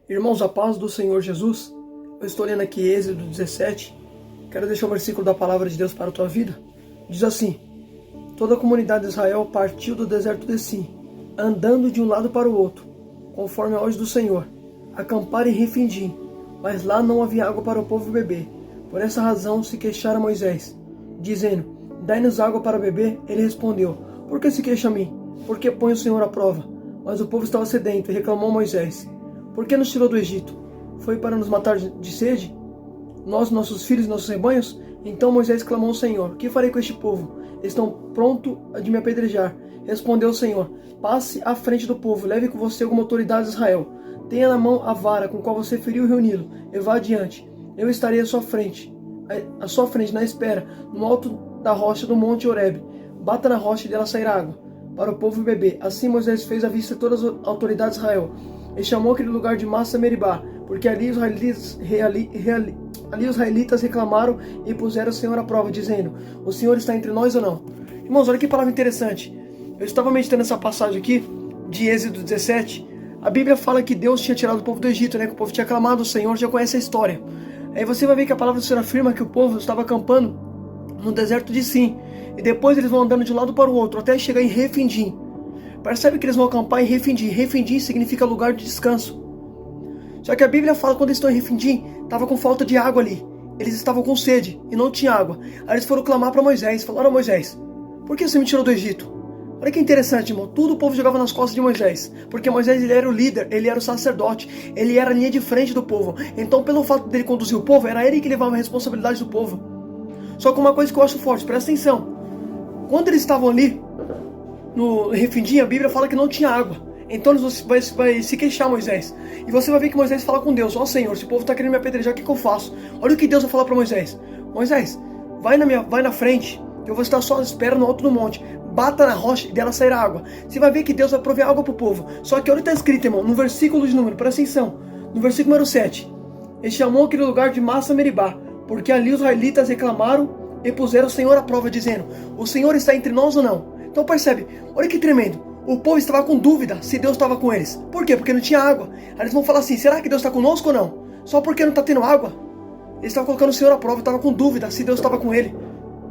Irmãos, a paz do Senhor Jesus. Eu estou lendo aqui Êxodo 17. Quero deixar um versículo da palavra de Deus para a tua vida. Diz assim: toda a comunidade de Israel partiu do deserto de Sim, andando de um lado para o outro, conforme a ordem do Senhor, acamparam em Refidim, mas lá não havia água para o povo beber. Por essa razão se queixaram a Moisés, dizendo: dai-nos água para beber. Ele respondeu: por que se queixa a mim? Por que põe o Senhor à prova? Mas o povo estava sedento e reclamou a Moisés: por que nos tirou do Egito? Foi para nos matar de sede? Nós, nossos filhos e nossos rebanhos? Então Moisés clamou ao Senhor: que farei com este povo? Estão prontos de me apedrejar. Respondeu o Senhor: passe à frente do povo, leve com você alguma autoridade de Israel. Tenha na mão a vara com qual você feriu o rio Nilo, e vá adiante. Eu estarei à sua frente na espera, no alto da rocha do monte Horebe. Bata na rocha e dela sairá água, para o povo beber. Assim Moisés fez à vista de todas as autoridades de Israel, e chamou aquele lugar de Massa Meribá, porque ali os israelitas reclamaram e puseram o Senhor à prova, dizendo: o Senhor está entre nós ou não? Irmãos, olha que palavra interessante. Eu estava meditando essa passagem aqui, de Êxodo 17. A Bíblia fala que Deus tinha tirado o povo do Egito, né? Que o povo tinha clamado ao Senhor, já conhece a história. Aí você vai ver que a palavra do Senhor afirma que o povo estava acampando no deserto de Sim, e depois eles vão andando de um lado para o outro, até chegar em Refidim. Percebe que eles vão acampar em Refidim. Refidim significa lugar de descanso. Só que a Bíblia fala que quando eles estão em Refidim, estava com falta de água ali. Eles estavam com sede e não tinha água. Aí eles foram clamar para Moisés. Falaram: Moisés, por que você me tirou do Egito? Olha que interessante, irmão. Tudo o povo jogava nas costas de Moisés. Porque Moisés, ele era o líder, ele era o sacerdote. Ele era a linha de frente do povo. Então, pelo fato dele conduzir o povo, era ele que levava a responsabilidade do povo. Só que uma coisa que eu acho forte, presta atenção. Quando eles estavam ali no Refidim, a Bíblia fala que não tinha água. Então você vai se queixar, Moisés. E você vai ver que Moisés fala com Deus: ó Senhor, esse povo está querendo me apedrejar, o que eu faço? Olha o que Deus vai falar para Moisés: Moisés, vai na frente, eu vou estar só à espera no alto do monte. Bata na rocha e dela sairá água. Você vai ver que Deus vai prover água para o povo. Só que olha o que está escrito, irmão, no versículo de número, presta atenção. No versículo número 7. Ele chamou aquele lugar de Massa Meribá, porque ali os israelitas reclamaram e puseram o Senhor à prova, dizendo: o Senhor está entre nós ou não? Então percebe, olha que tremendo. O povo estava com dúvida se Deus estava com eles. Por quê? Porque não tinha água. Aí eles vão falar assim: será que Deus está conosco ou não? Só porque não está tendo água. Eles estavam colocando o Senhor à prova, estavam com dúvida se Deus estava com ele.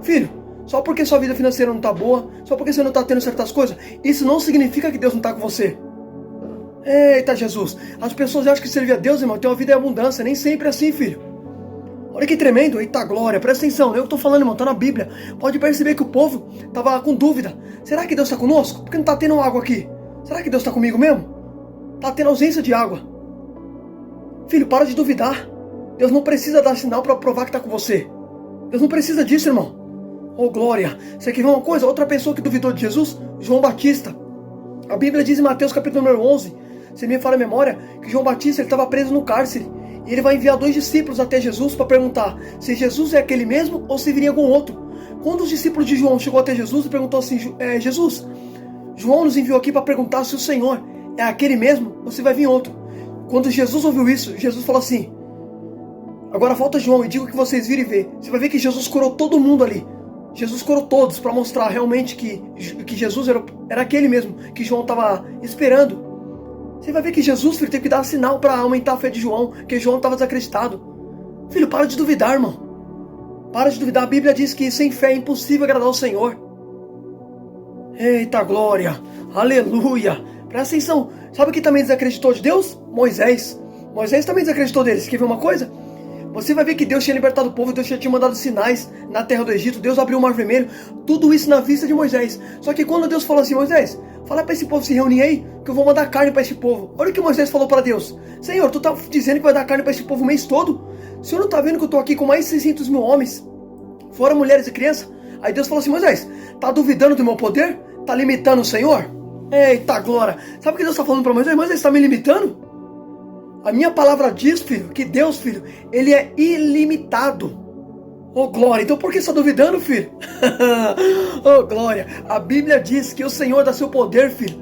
Filho, só porque sua vida financeira não está boa, só porque você não está tendo certas coisas, isso não significa que Deus não está com você. Eita Jesus, as pessoas acham que servir a Deus, irmão, tem uma vida em abundância. Nem sempre é assim, filho. Olha que tremendo, eita glória, presta atenção, eu estou falando, irmão, está na Bíblia. Pode perceber que o povo estava com dúvida. Será que Deus está conosco? Por que não está tendo água aqui? Será que Deus está comigo mesmo? Está tendo ausência de água. Filho, para de duvidar. Deus não precisa dar sinal para provar que está com você. Deus não precisa disso, irmão. Oh glória, você quer ver uma coisa? Outra pessoa que duvidou de Jesus, João Batista. A Bíblia diz em Mateus capítulo número 11, se me fala a memória, que João Batista estava preso no cárcere. E ele vai enviar 2 discípulos até Jesus para perguntar se Jesus é aquele mesmo ou se viria algum outro. Quando os discípulos de João chegou até Jesus e perguntou assim: Jesus, João nos enviou aqui para perguntar se o Senhor é aquele mesmo ou se vai vir outro. Quando Jesus ouviu isso, Jesus falou assim: agora falta João e diga o que vocês viram e ver. Você vai ver que Jesus curou todo mundo ali. Jesus curou todos para mostrar realmente que Jesus era aquele mesmo que João estava esperando. Você vai ver que Jesus, filho, teve que dar sinal para aumentar a fé de João, que João estava desacreditado. Filho, para de duvidar, irmão. Para de duvidar. A Bíblia diz que sem fé é impossível agradar ao Senhor. Eita glória, aleluia. Presta atenção. Sabe quem também desacreditou de Deus? Moisés. Moisés também desacreditou deles. Quer ver uma coisa? Você vai ver que Deus tinha libertado o povo, Deus tinha mandado sinais na terra do Egito, Deus abriu o mar vermelho, tudo isso na vista de Moisés. Só que quando Deus falou assim: Moisés, fala para esse povo se reunir aí, que eu vou mandar carne para esse povo. Olha o que Moisés falou para Deus: Senhor, tu tá dizendo que vai dar carne para esse povo o mês todo? O Senhor não tá vendo que eu tô aqui com mais de 600 mil homens, fora mulheres e crianças? Aí Deus falou assim: Moisés, tá duvidando do meu poder? Tá limitando o Senhor? Eita glória. Sabe o que Deus tá falando para Moisés? Moisés, tá me limitando? A minha palavra diz, filho, que Deus, filho, ele é ilimitado. Oh glória, então por que você está duvidando, filho? Oh glória, a Bíblia diz que o Senhor dá seu poder, filho,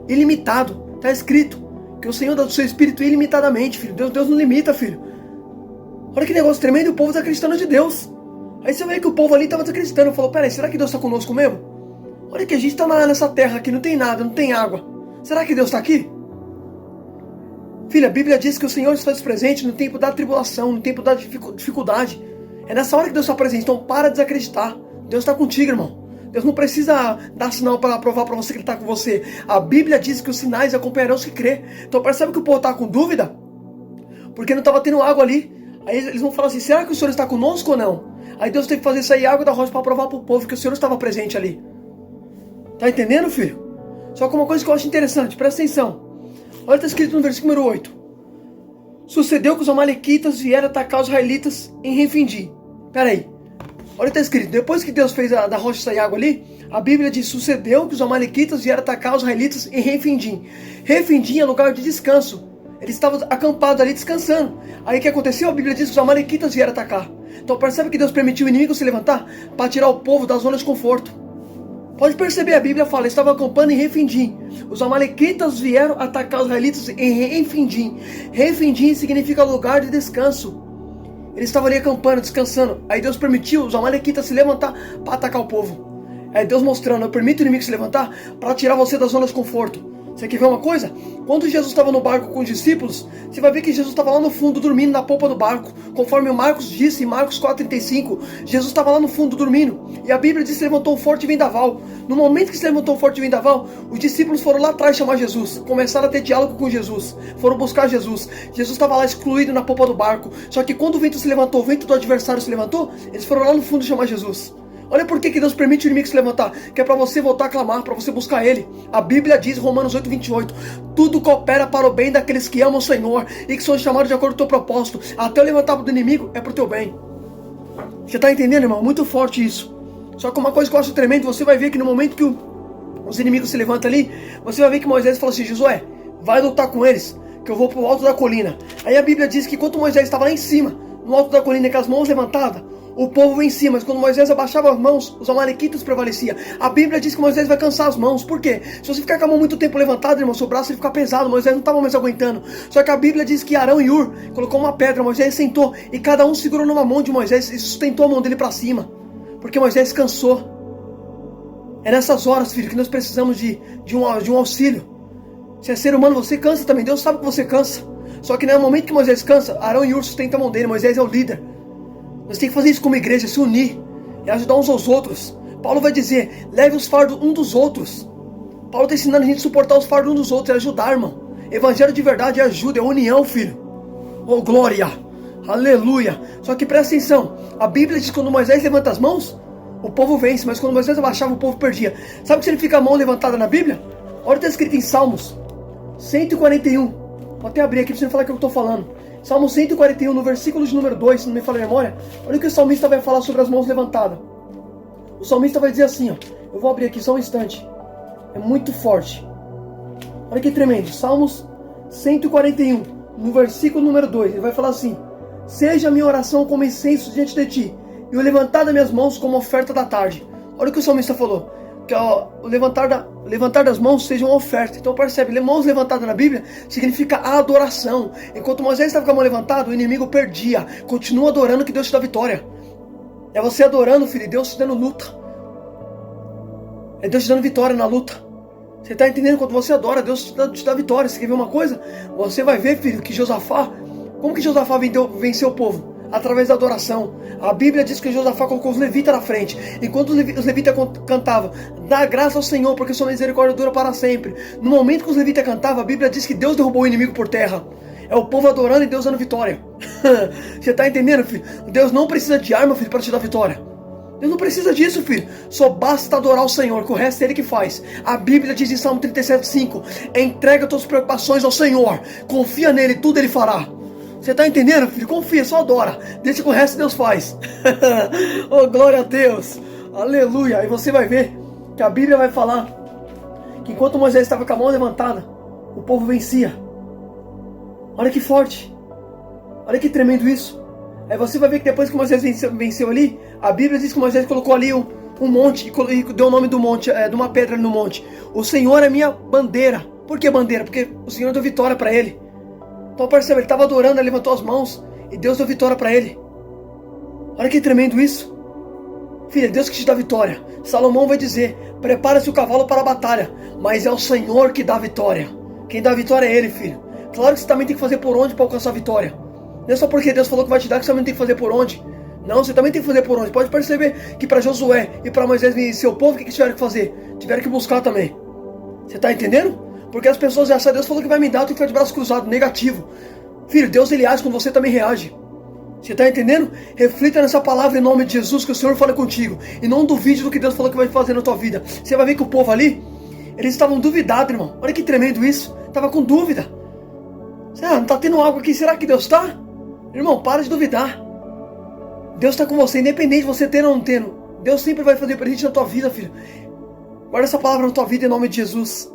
ilimitado. Está escrito que o Senhor dá o seu espírito ilimitadamente, filho. Deus não limita, filho. Olha que negócio tremendo, e o povo está acreditando de Deus. Aí você vê que o povo ali estava desacreditando. Falou: peraí, será que Deus está conosco mesmo? Olha que a gente está nessa terra aqui, não tem nada, não tem água. Será que Deus está aqui? Filha, a Bíblia diz que o Senhor está presente no tempo da tribulação, no tempo da dificuldade. É nessa hora que Deus está presente. Então para de desacreditar. Deus está contigo, irmão. Deus não precisa dar sinal para provar para você que Ele está com você. A Bíblia diz que os sinais acompanharão os que crê. Então percebe que o povo está com dúvida? Porque não estava tendo água ali. Aí eles vão falar assim, será que o Senhor está conosco ou não? Aí Deus teve que fazer sair água da rocha para provar para o povo que o Senhor estava presente ali. Tá entendendo, filho? Só que uma coisa que eu acho interessante, presta atenção. Olha, está escrito no versículo número 8. Sucedeu que os amalequitas vieram atacar os israelitas em Refidim. Pera aí. Olha, está escrito, depois que Deus fez da rocha sair água ali, a Bíblia diz, sucedeu que os amalequitas vieram atacar os israelitas em Refidim. Refidim é lugar de descanso. Eles estavam acampados ali descansando. Aí o que aconteceu? A Bíblia diz que os amalequitas vieram atacar. Então percebe que Deus permitiu o inimigo se levantar para tirar o povo da zona de conforto. Pode perceber, a Bíblia fala, eles estavam acampando em Refidim. Os amalequitas vieram atacar os israelitas em Refidim. Refidim significa lugar de descanso. Eles estavam ali acampando, descansando. Aí Deus permitiu os amalequitas se levantar para atacar o povo. Aí Deus mostrando, eu permito o inimigo se levantar para tirar você da zona de conforto. Você quer ver uma coisa? Quando Jesus estava no barco com os discípulos, você vai ver que Jesus estava lá no fundo dormindo na polpa do barco. Conforme o Marcos disse em Marcos 4,35, Jesus estava lá no fundo dormindo. E a Bíblia diz que se levantou um forte vendaval. No momento que se levantou um forte vendaval, os discípulos foram lá atrás chamar Jesus. Começaram a ter diálogo com Jesus. Foram buscar Jesus. Jesus estava lá excluído na polpa do barco. Só que quando o vento se levantou, o vento do adversário se levantou, eles foram lá no fundo chamar Jesus. Olha por que Deus permite o inimigo se levantar. Que é para você voltar a clamar, para você buscar Ele. A Bíblia diz, Romanos 8,28, tudo coopera para o bem daqueles que amam o Senhor e que são chamados de acordo com o teu propósito. Até o levantar do inimigo é para o teu bem. Você está entendendo, irmão? Muito forte isso. Só que uma coisa que eu acho tremendo, você vai ver que no momento que os inimigos se levantam ali, você vai ver que Moisés fala assim, Josué, vai lutar com eles, que eu vou para o alto da colina. Aí a Bíblia diz que enquanto Moisés estava lá em cima, no alto da colina, com as mãos levantadas, o povo vencia, mas quando Moisés abaixava as mãos, os amalequitas prevaleciam. A Bíblia diz que Moisés vai cansar as mãos. Por quê? Se você ficar com a mão muito tempo levantada, irmão, seu braço vai ficar pesado. Moisés não estava mais aguentando. Só que a Bíblia diz que Arão e Ur colocou uma pedra, Moisés sentou, e cada um segurou numa mão de Moisés e sustentou a mão dele para cima. Porque Moisés cansou. É nessas horas, filho, que nós precisamos de um auxílio. Se é ser humano, você cansa também. Deus sabe que você cansa. Só que no momento que Moisés cansa, Arão e Ur sustentam a mão dele. Moisés é o líder. Nós temos que fazer isso como igreja, se unir e ajudar uns aos outros. Paulo vai dizer, leve os fardos um dos outros. Paulo está ensinando a gente a suportar os fardos um dos outros, é ajudar, irmão. Evangelho de verdade é ajuda, é união, filho. Oh, glória, aleluia. Só que presta atenção, a Bíblia diz que quando Moisés levanta as mãos, o povo vence, mas quando Moisés abaixava, o povo perdia. Sabe o que significa a mão levantada na Bíblia? Olha o que está escrito em Salmos 141. Vou até abrir aqui para você não falar o que eu estou falando. Salmo 141, no versículo de número 2, se não me falha a memória, olha o que o salmista vai falar sobre as mãos levantadas. O salmista vai dizer assim, ó, eu vou abrir aqui só um instante, é muito forte. Olha que tremendo, Salmos 141, no versículo número 2, ele vai falar assim, seja a minha oração como incenso diante de ti, e o levantar das minhas mãos como oferta da tarde. Olha o que o salmista falou, que ó, o levantar das mãos seja uma oferta. Então percebe, mãos levantadas na Bíblia significa a adoração. Enquanto Moisés estava com a mão levantada, o inimigo perdia. Continua adorando que Deus te dá vitória. É você adorando, filho, Deus te dando luta. É Deus te dando vitória na luta. Você está entendendo? Quando você adora, Deus te dá vitória. Você quer ver uma coisa? Você vai ver, filho, que Josafá, como que Josafá venceu o povo? Através da adoração. A Bíblia diz que Josafá colocou os levitas na frente. Enquanto os levitas cantavam, dá graça ao Senhor, porque sua misericórdia dura para sempre. No momento que os levitas cantavam, a Bíblia diz que Deus derrubou o inimigo por terra. É o povo adorando e Deus dando vitória. Você está entendendo, filho? Deus não precisa de arma, filho, para te dar vitória. Deus não precisa disso, filho. Só basta adorar o Senhor, que o resto é Ele que faz. A Bíblia diz em Salmo 37,5, entrega tuas preocupações ao Senhor, confia nele, tudo Ele fará. Você está entendendo, filho? Confia, só adora. Deixa que o resto Deus faz. Oh, glória a Deus. Aleluia. E você vai ver que a Bíblia vai falar que enquanto Moisés estava com a mão levantada, o povo vencia. Olha que forte. Olha que tremendo isso. Aí você vai ver que depois que Moisés venceu ali, a Bíblia diz que Moisés colocou ali um monte e deu o nome do monte, de uma pedra ali no monte. O Senhor é minha bandeira. Por que bandeira? Porque o Senhor deu vitória para ele. Então percebe, ele estava adorando, ele levantou as mãos e Deus deu vitória para ele. Olha que tremendo isso. Filho, é Deus que te dá vitória. Salomão vai dizer, prepara-se o cavalo para a batalha, mas é o Senhor que dá vitória. Quem dá vitória é Ele, filho. Claro que você também tem que fazer por onde para alcançar a vitória. Não é só porque Deus falou que vai te dar que você também tem que fazer por onde. Não, você também tem que fazer por onde. Pode perceber que para Josué e para Moisés e seu povo, o que tiveram que fazer? Tiveram que buscar também. Você está entendendo? Porque as pessoas acham, Deus falou que vai me dar, eu tenho que ficar de braço cruzado, negativo. Filho, Deus ele age quando você também reage. Você está entendendo? Reflita nessa palavra em nome de Jesus, que o Senhor fala contigo. E não duvide do que Deus falou que vai fazer na tua vida. Você vai ver que o povo ali, eles estavam duvidados, irmão. Olha que tremendo isso. Estava com dúvida. Não está tendo algo aqui, será que Deus está? Irmão, para de duvidar. Deus está com você, independente de você ter ou não tendo. Deus sempre vai fazer presente na tua vida, filho. Guarda essa palavra na tua vida em nome de Jesus.